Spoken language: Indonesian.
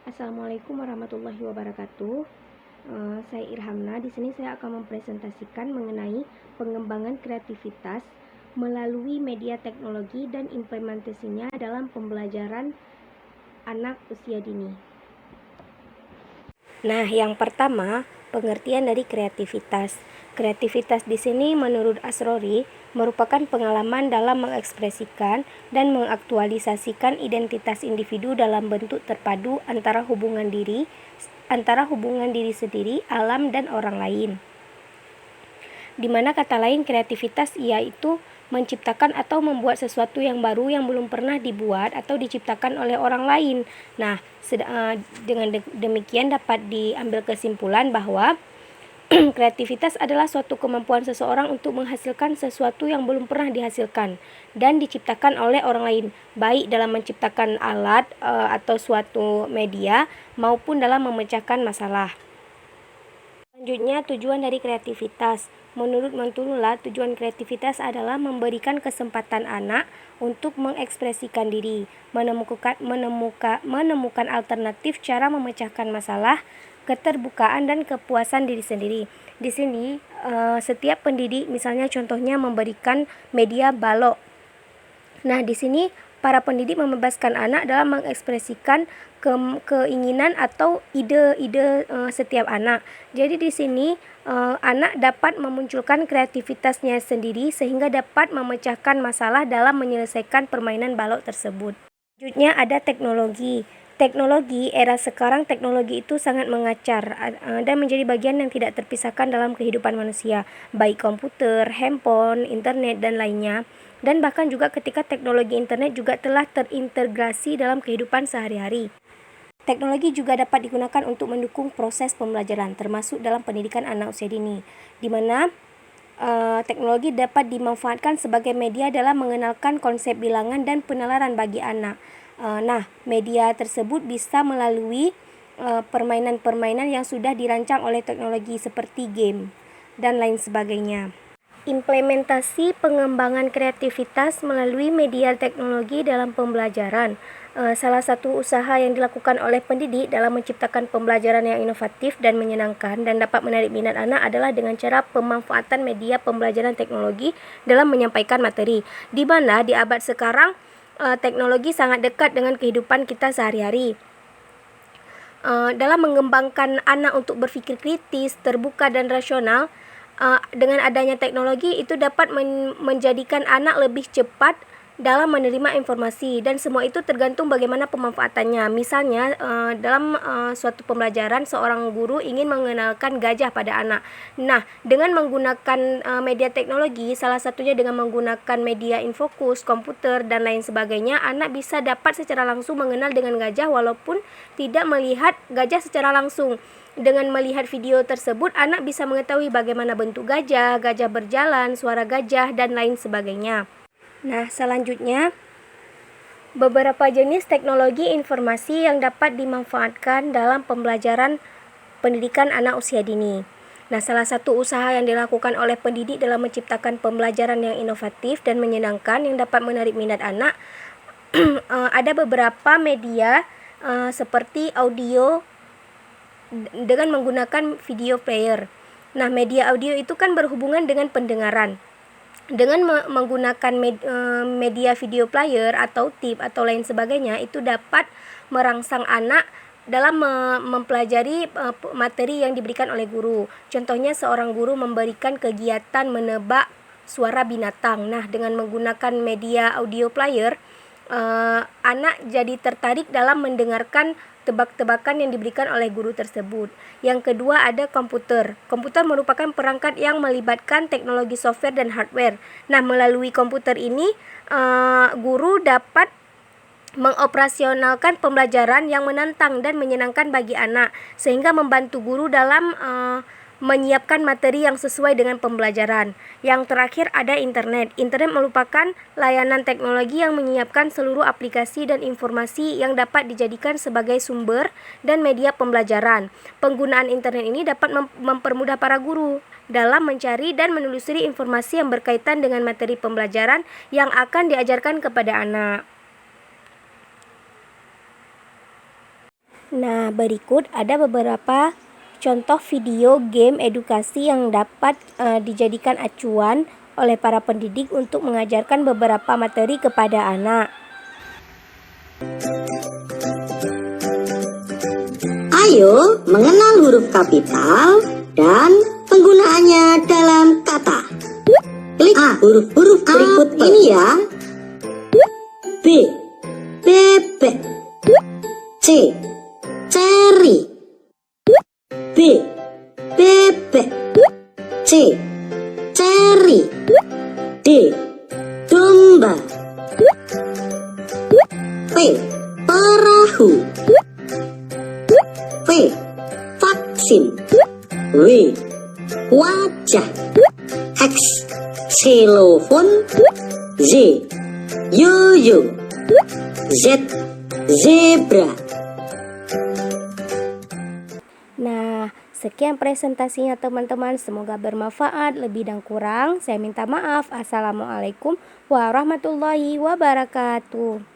Assalamualaikum warahmatullahi wabarakatuh. Saya Irhamna. Di sini saya akan mempresentasikan mengenai pengembangan kreativitas melalui media teknologi dan implementasinya dalam pembelajaran anak usia dini. Nah, yang pertama, pengertian dari kreativitas. Kreativitas di sini menurut Asrori merupakan pengalaman dalam mengekspresikan dan mengaktualisasikan identitas individu dalam bentuk terpadu antara hubungan diri sendiri, alam, dan orang lain. Di mana kata lain kreativitas yaitu menciptakan atau membuat sesuatu yang baru yang belum pernah dibuat atau diciptakan oleh orang lain. Nah, dengan demikian dapat diambil kesimpulan bahwa kreativitas adalah suatu kemampuan seseorang untuk menghasilkan sesuatu yang belum pernah dihasilkan dan diciptakan oleh orang lain, baik dalam menciptakan alat atau suatu media maupun dalam memecahkan masalah. Selanjutnya, tujuan dari kreativitas. Menurut Montulula, tujuan kreativitas adalah memberikan kesempatan anak untuk mengekspresikan diri, menemukan alternatif cara memecahkan masalah, keterbukaan, dan kepuasan diri sendiri. Di sini, setiap pendidik misalnya contohnya memberikan media balok. Nah, di sini para pendidik membebaskan anak dalam mengekspresikan keinginan atau ide-ide setiap anak. Jadi di sini anak dapat memunculkan kreativitasnya sendiri sehingga dapat memecahkan masalah dalam menyelesaikan permainan balok tersebut. Selanjutnya ada teknologi. Era sekarang teknologi itu sangat mengacar dan menjadi bagian yang tidak terpisahkan dalam kehidupan manusia, baik komputer, handphone, internet, dan lainnya. Dan bahkan juga ketika teknologi internet juga telah terintegrasi dalam kehidupan sehari-hari. Teknologi juga dapat digunakan untuk mendukung proses pembelajaran, termasuk dalam pendidikan anak usia dini, di mana teknologi dapat dimanfaatkan sebagai media dalam mengenalkan konsep bilangan dan penalaran bagi anak. Nah, media tersebut bisa melalui permainan-permainan yang sudah dirancang oleh teknologi seperti game dan lain sebagainya. Implementasi pengembangan kreativitas melalui media teknologi dalam pembelajaran. Salah satu usaha yang dilakukan oleh pendidik dalam menciptakan pembelajaran yang inovatif dan menyenangkan dan dapat menarik minat anak adalah dengan cara pemanfaatan media pembelajaran teknologi dalam menyampaikan materi. Di mana di abad sekarang teknologi sangat dekat dengan kehidupan kita sehari-hari. Dalam mengembangkan anak untuk berpikir kritis, terbuka, dan rasional, dengan adanya teknologi itu dapat menjadikan anak lebih cepat dalam menerima informasi, dan semua itu tergantung bagaimana pemanfaatannya. Misalnya dalam suatu pembelajaran seorang guru ingin mengenalkan gajah pada anak. Nah, dengan menggunakan media teknologi, salah satunya dengan menggunakan media infokus, komputer, dan lain sebagainya, anak bisa dapat secara langsung mengenal dengan gajah walaupun tidak melihat gajah secara langsung. Dengan melihat video tersebut, anak bisa mengetahui bagaimana bentuk gajah, gajah berjalan, suara gajah, dan lain sebagainya. Nah, selanjutnya, beberapa jenis teknologi informasi yang dapat dimanfaatkan dalam pembelajaran pendidikan anak usia dini. Nah, salah satu usaha yang dilakukan oleh pendidik dalam menciptakan pembelajaran yang inovatif dan menyenangkan yang dapat menarik minat anak, ada beberapa media seperti audio dengan menggunakan video player. Nah, media audio itu kan berhubungan dengan pendengaran. Dengan menggunakan media video player atau tip atau lain sebagainya, itu dapat merangsang anak dalam mempelajari materi yang diberikan oleh guru. Contohnya seorang guru memberikan kegiatan menebak suara binatang. Nah, dengan menggunakan media audio player, anak jadi tertarik dalam mendengarkan tebak-tebakan yang diberikan oleh guru tersebut. Yang kedua ada komputer. Komputer merupakan perangkat yang melibatkan teknologi software dan hardware. Nah, melalui komputer ini guru dapat mengoperasionalkan pembelajaran yang menantang dan menyenangkan bagi anak, sehingga membantu guru dalam menyiapkan materi yang sesuai dengan pembelajaran. Yang terakhir ada internet. Internet merupakan layanan teknologi yang menyiapkan seluruh aplikasi dan informasi yang dapat dijadikan sebagai sumber dan media pembelajaran. Penggunaan internet ini dapat mempermudah para guru dalam mencari dan menelusuri informasi yang berkaitan dengan materi pembelajaran yang akan diajarkan kepada anak. Nah, berikut ada beberapa contoh video game edukasi yang dapat dijadikan acuan oleh para pendidik untuk mengajarkan beberapa materi kepada anak. Ayo mengenal huruf kapital dan penggunaannya dalam kata. Klik huruf-huruf berikut ini ya. B, bebek. C, ceri. B, bebek. C, ceri. D, domba. P, perahu. V, vaksin. W, wajah. X, xilofon. Z, yoyo. Z, zebra. Nah, sekian presentasinya teman-teman, semoga bermanfaat. Lebih dan kurang saya minta maaf. Assalamualaikum warahmatullahi wabarakatuh.